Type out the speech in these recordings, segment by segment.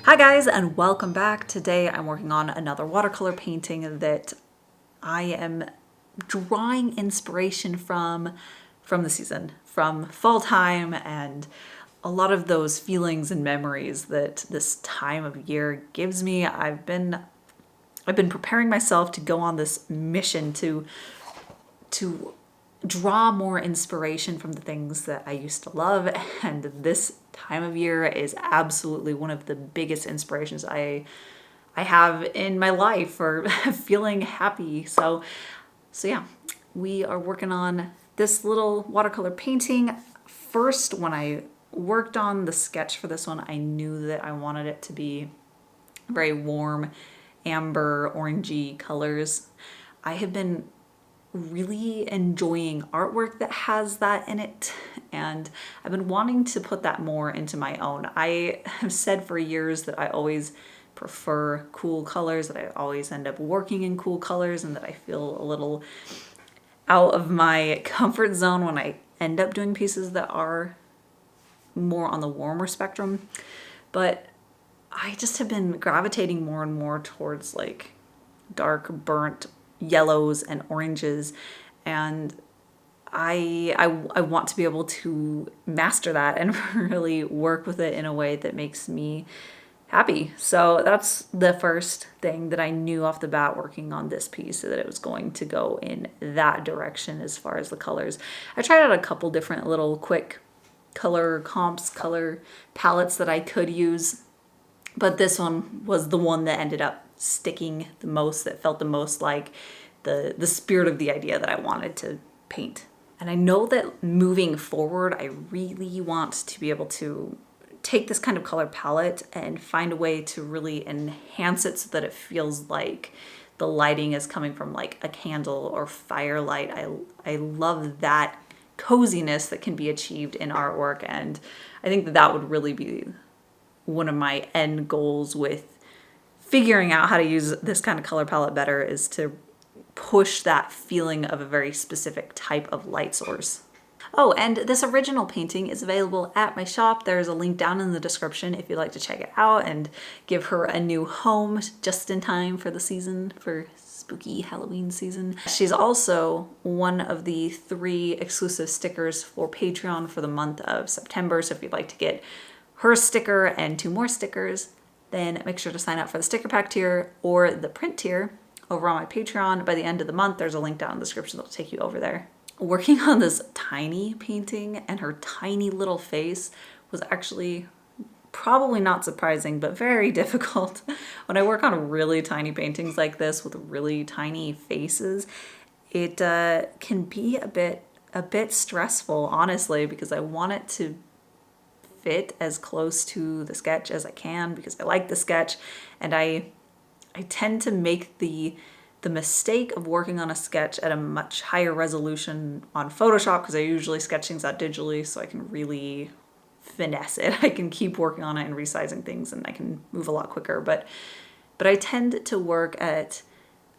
Hi guys, and welcome back. Today I'm working on another watercolor painting that I am drawing inspiration from the season, from fall time, and a lot of those feelings and memories that this time of year gives me. I've been preparing myself to go on this mission to draw more inspiration from the things that I used to love, and this time of year is absolutely one of the biggest inspirations I have in my life for feeling happy. So yeah, we are working on this little watercolor painting. First, when I worked on the sketch for this one, I knew that I wanted it to be very warm, amber, orangey colors. I have been really enjoying artwork that has that in it, and I've been wanting to put that more into my own. I have said for years that I always prefer cool colors, that I always end up working in cool colors, and that I feel a little out of my comfort zone when I end up doing pieces that are more on the warmer spectrum. But I just have been gravitating more and more towards like dark burnt yellows and oranges, and I want to be able to master that and really work with it in a way that makes me happy. So that's the first thing that I knew off the bat working on this piece, that it was going to go in that direction as far as the colors. I tried out a couple different little quick color comps, color palettes that I could use, but this one was the one that ended up sticking the most, that felt the most like the spirit of the idea that I wanted to paint. And I know that moving forward, I really want to be able to take this kind of color palette and find a way to really enhance it so that it feels like the lighting is coming from like a candle or firelight. I love that coziness that can be achieved in artwork, and I think that that would really be one of my end goals with figuring out how to use this kind of color palette better, is to push that feeling of a very specific type of light source. Oh, and this original painting is available at my shop. There's a link down in the description if you'd like to check it out and give her a new home just in time for the season, for spooky Halloween season. She's also one of the 3 exclusive stickers for Patreon for the month of September. So if you'd like to get her sticker and 2 more stickers, then make sure to sign up for the sticker pack tier or the print tier over on my Patreon. By the end of the month, there's a link down in the description that'll take you over there. Working on this tiny painting and her tiny little face was actually probably not surprising, but very difficult. When I work on really tiny paintings like this with really tiny faces, it can be a bit stressful, honestly, because I want it to fit as close to the sketch as I can, because I like the sketch, and I tend to make the mistake of working on a sketch at a much higher resolution on Photoshop, because I usually sketch things out digitally so I can really finesse it. I can keep working on it and resizing things, and I can move a lot quicker. But I tend to work at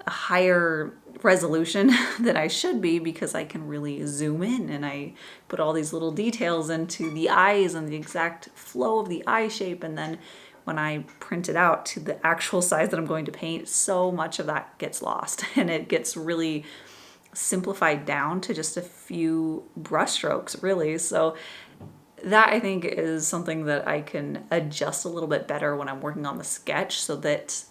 a higher resolution than I should be, because I can really zoom in and I put all these little details into the eyes and the exact flow of the eye shape, and then when I print it out to the actual size that I'm going to paint, so much of that gets lost and it gets really simplified down to just a few brush strokes, really. So that, I think, is something that I can adjust a little bit better when I'm working on the sketch, so that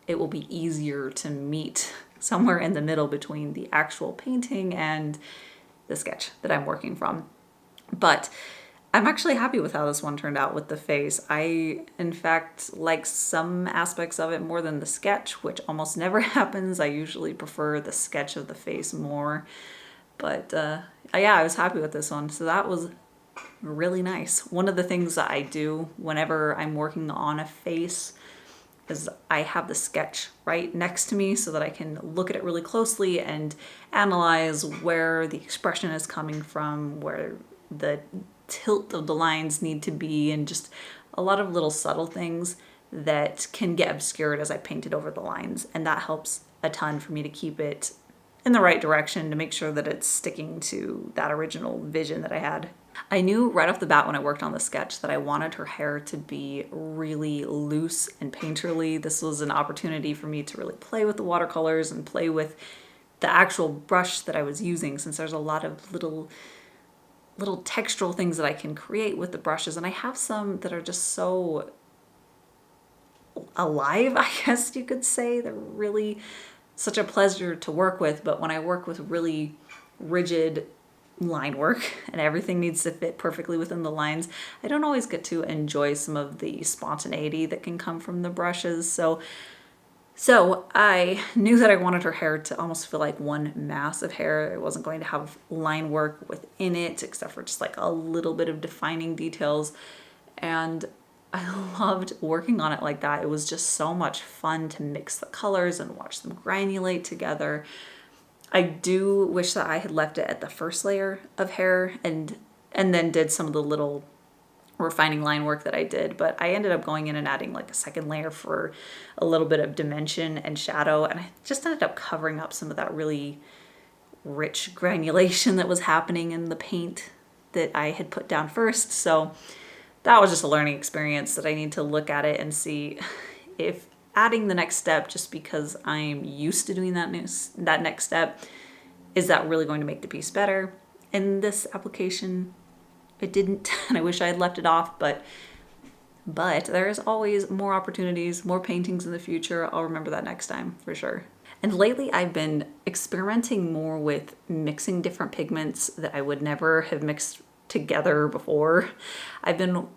it will be easier to meet somewhere in the middle between the actual painting and the sketch that I'm working from. But I'm actually happy with how this one turned out with the face. I, in fact, like some aspects of it more than the sketch, which almost never happens. I usually prefer the sketch of the face more. But yeah, I was happy with this one. So that was really nice. One of the things that I do whenever I'm working on a face is I have the sketch right next to me so that I can look at it really closely and analyze where the expression is coming from, where the tilt of the lines need to be, and just a lot of little subtle things that can get obscured as I paint it over the lines. And that helps a ton for me to keep it in the right direction, to make sure that it's sticking to that original vision that I had. I knew right off the bat when I worked on the sketch that I wanted her hair to be really loose and painterly. This was an opportunity for me to really play with the watercolors and play with the actual brush that I was using, since there's a lot of little textural things that I can create with the brushes. And I have some that are just so alive, I guess you could say. They're really such a pleasure to work with. But when I work with really rigid line work and everything needs to fit perfectly within the lines, I don't always get to enjoy some of the spontaneity that can come from the brushes. So I knew that I wanted her hair to almost feel like one mass of hair. It wasn't going to have line work within it, except for just like a little bit of defining details. And I loved working on it like that. It was just so much fun to mix the colors and watch them granulate together. I do wish that I had left it at the first layer of hair and then did some of the little refining line work that I did, but I ended up going in and adding like a second layer for a little bit of dimension and shadow, and I just ended up covering up some of that really rich granulation that was happening in the paint that I had put down first. So that was just a learning experience that I need to look at it and see if adding the next step, just because I'm used to doing that next step, is that really going to make the piece better? In this application, it didn't, and I wish I had left it off, but there's always more opportunities, more paintings in the future. I'll remember that next time for sure. And lately I've been experimenting more with mixing different pigments that I would never have mixed together before. I've been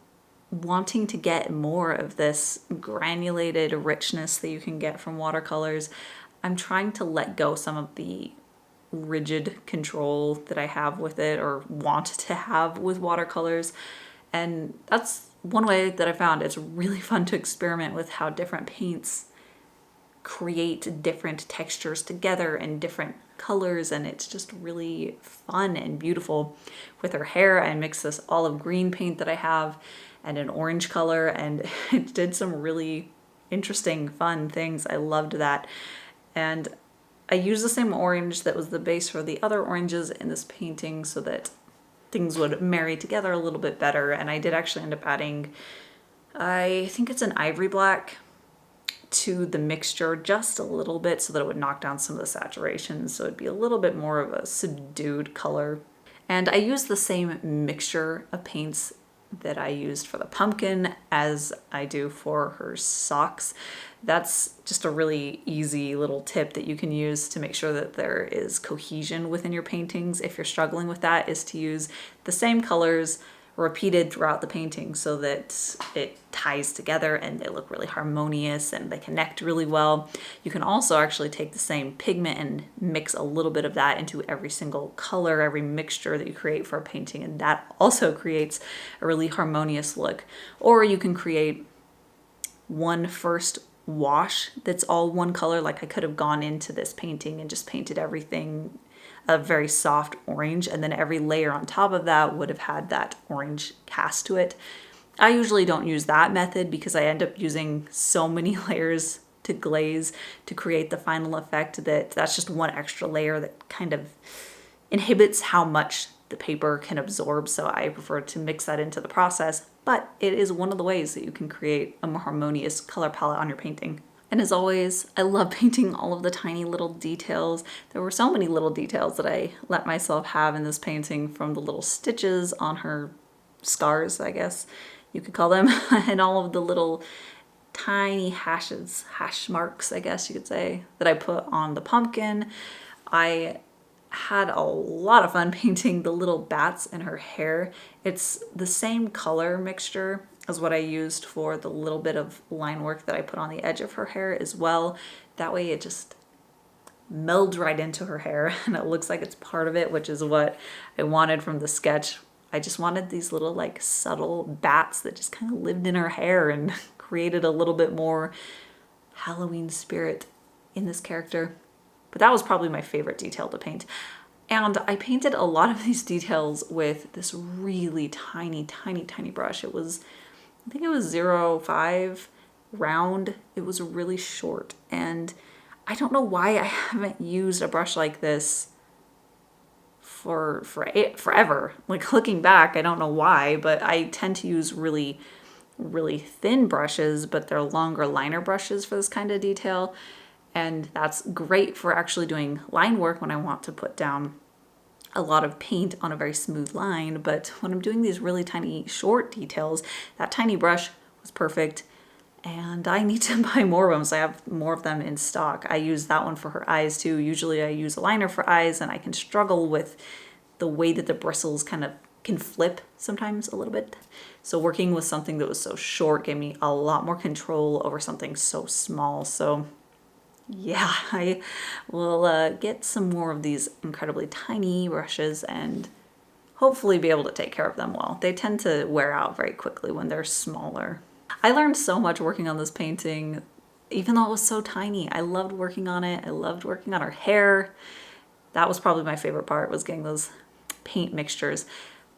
wanting to get more of this granulated richness that you can get from watercolors. I'm trying to let go some of the rigid control that I have with it or want to have with watercolors. And that's one way that I found it's really fun to experiment with how different paints create different textures together and different colors, and it's just really fun and beautiful. With her hair, I mixed this olive green paint that I have and an orange color, and it did some really interesting, fun things. I loved that. And I used the same orange that was the base for the other oranges in this painting so that things would marry together a little bit better. And I did actually end up adding, I think it's an ivory black, to the mixture just a little bit so that it would knock down some of the saturation, so it'd be a little bit more of a subdued color. And I used the same mixture of paints that I used for the pumpkin as I do for her socks. That's just a really easy little tip that you can use to make sure that there is cohesion within your paintings. If you're struggling with that, is to use the same colors repeated throughout the painting so that it ties together and they look really harmonious and they connect really well. You can also actually take the same pigment and mix a little bit of that into every single color, every mixture that you create for a painting, and that also creates a really harmonious look. Or you can create one first wash that's all one color. Like I could have gone into this painting and just painted everything a very soft orange, and then every layer on top of that would have had that orange cast to it. I usually don't use that method because I end up using so many layers to glaze to create the final effect that's just one extra layer that kind of inhibits how much the paper can absorb. So I prefer to mix that into the process, but it is one of the ways that you can create a more harmonious color palette on your painting. And as always, I love painting all of the tiny little details. There were so many little details that I let myself have in this painting, from the little stitches on her scars, I guess you could call them, and all of the little tiny hash marks, I guess you could say, that I put on the pumpkin. I had a lot of fun painting the little bats in her hair. It's the same color mixture as what I used for the little bit of line work that I put on the edge of her hair as well. That way it just melds right into her hair and it looks like it's part of it, which is what I wanted from the sketch. I just wanted these little like subtle bats that just kind of lived in her hair and created a little bit more Halloween spirit in this character. But that was probably my favorite detail to paint. And I painted a lot of these details with this really tiny brush. I think it was 0.5 round. It was really short. And I don't know why I haven't used a brush like this forever. Like looking back, I don't know why, but I tend to use really, really thin brushes, but they're longer liner brushes for this kind of detail. And that's great for actually doing line work when I want to put down a lot of paint on a very smooth line. But when I'm doing these really tiny short details, that tiny brush was perfect. And I need to buy more of them, so I have more of them in stock. I use that one for her eyes too. Usually I use a liner for eyes, and I can struggle with the way that the bristles kind of can flip sometimes a little bit. So working with something that was so short gave me a lot more control over something so small. So yeah, I will get some more of these incredibly tiny brushes and hopefully be able to take care of them well. They tend to wear out very quickly when they're smaller. I learned so much working on this painting, even though it was so tiny. I loved working on it. I loved working on her hair. That was probably my favorite part, was getting those paint mixtures.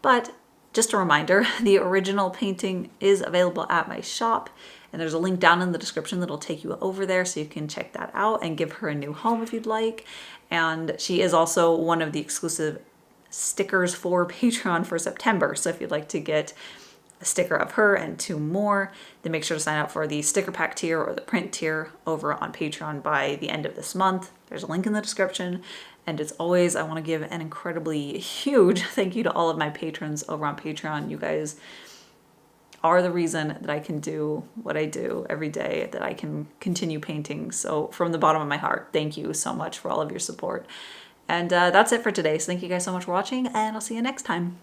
But just a reminder, the original painting is available at my shop, and there's a link down in the description that'll take you over there so you can check that out and give her a new home if you'd like. And she is also one of the exclusive stickers for Patreon for September. So if you'd like to get a sticker of her and 2 more, then make sure to sign up for the sticker pack tier or the print tier over on Patreon by the end of this month. There's a link in the description. And as always, I want to give an incredibly huge thank you to all of my patrons over on Patreon. You guys are the reason that I can do what I do every day, that I can continue painting. So from the bottom of my heart, thank you so much for all of your support. And that's it for today. So thank you guys so much for watching, and I'll see you next time.